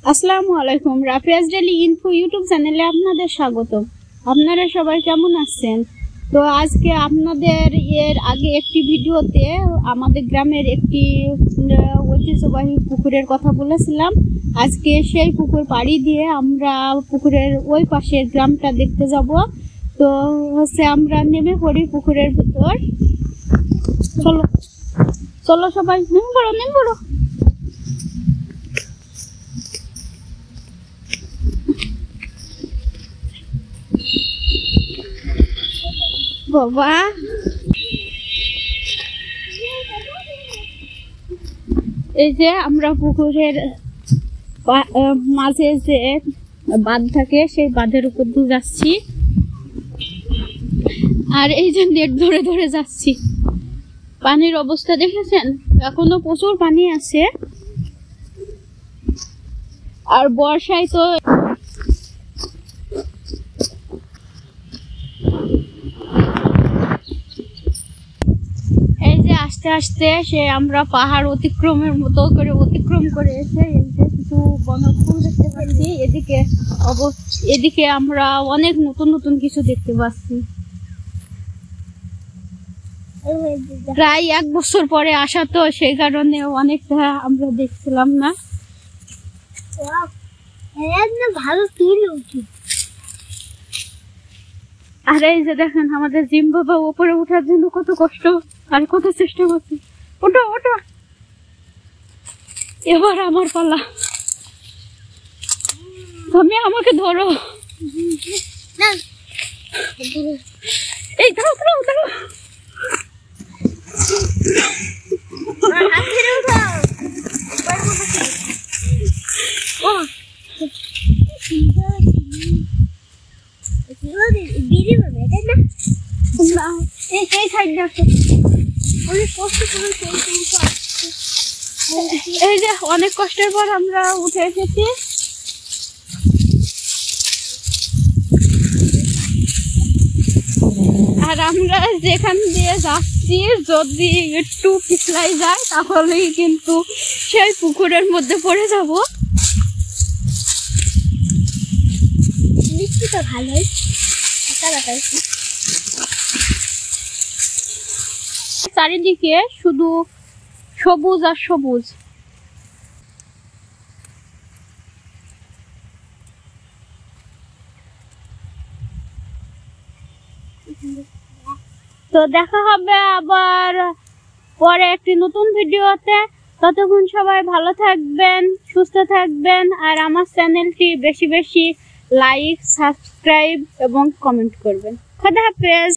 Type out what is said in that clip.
আসসালামু আলাইকুম। রাফিয়াজ daily info YouTube চ্যানেলে আপনাদের স্বাগত। আপনারা সবাই কেমন আছেন? তো আজকে আপনাদের এর আগে একটি ভিডিওতে আমাদের গ্রামের একটি ঐতিহ্যবাহী পুকুরের কথা বলেছিলাম। আজকে সেই পুকুর পাড়ি দিয়ে আমরা পুকুরের ওই পাশের গ্রামটা দেখতে যাব। তো আমরা নেমে পড়ি পুকুরের ভিতর। চলো চলো সবাই নেমে পড়ো। বাবা, এই যে আমরা পুকুরের মাঝে যে বাঁধ থাকে সেই বাঁধের উপর দিয়ে যাচ্ছি, আর এই যে নেট ধরে ধরে যাচ্ছি। পানির অবস্থা দেখেছেন? এখনো প্রচুর পানি আছে, আর বর্ষায় তো আস্তে আস্তে সে আমরা পাহাড় অতিক্রমের মতো করে অতিক্রম করে এসে এই যে কিছু বনফুল দেখতে পাচ্ছি। এদিকে আমরা অনেক নতুন নতুন কিছু দেখতে পাচ্ছি। প্রায় 1 বছর পরে আসা, তো সেই কারণে অনেকটা আমরা দেখছিলাম না। ভালো তুলে উঠি। আর এই যে দেখেন আমাদের জিম বাবা উপরে ওঠার জন্য কত কষ্ট আর কত চেষ্টা করছি। ওঠো ওঠো, এবার আমার পালা। তুমি আমাকে ধরো। এই দাঁড়াও দাঁড়াও দাঁড়াও। এই যে অনেক কষ্টের পর আমরা উঠে এসেছি। আর আমরা যেখান দিয়ে যাচ্ছি যদি একটু পিছলাই যায় তাহলেই কিন্তু সেই পুকুরের মধ্যে পড়ে যাব। তো ভালোই চারিদিকে শুধু সবুজ আর সবুজ। তো দেখা হবে আবার পরে একটি নতুন ভিডিওতে। ততক্ষণ সবাই ভালো থাকবেন, সুস্থ থাকবেন, আর আমার চ্যানেলটি বেশি বেশি লাইক, সাবস্ক্রাইব এবং কমেন্ট করবেন। খোদা হাফেজ।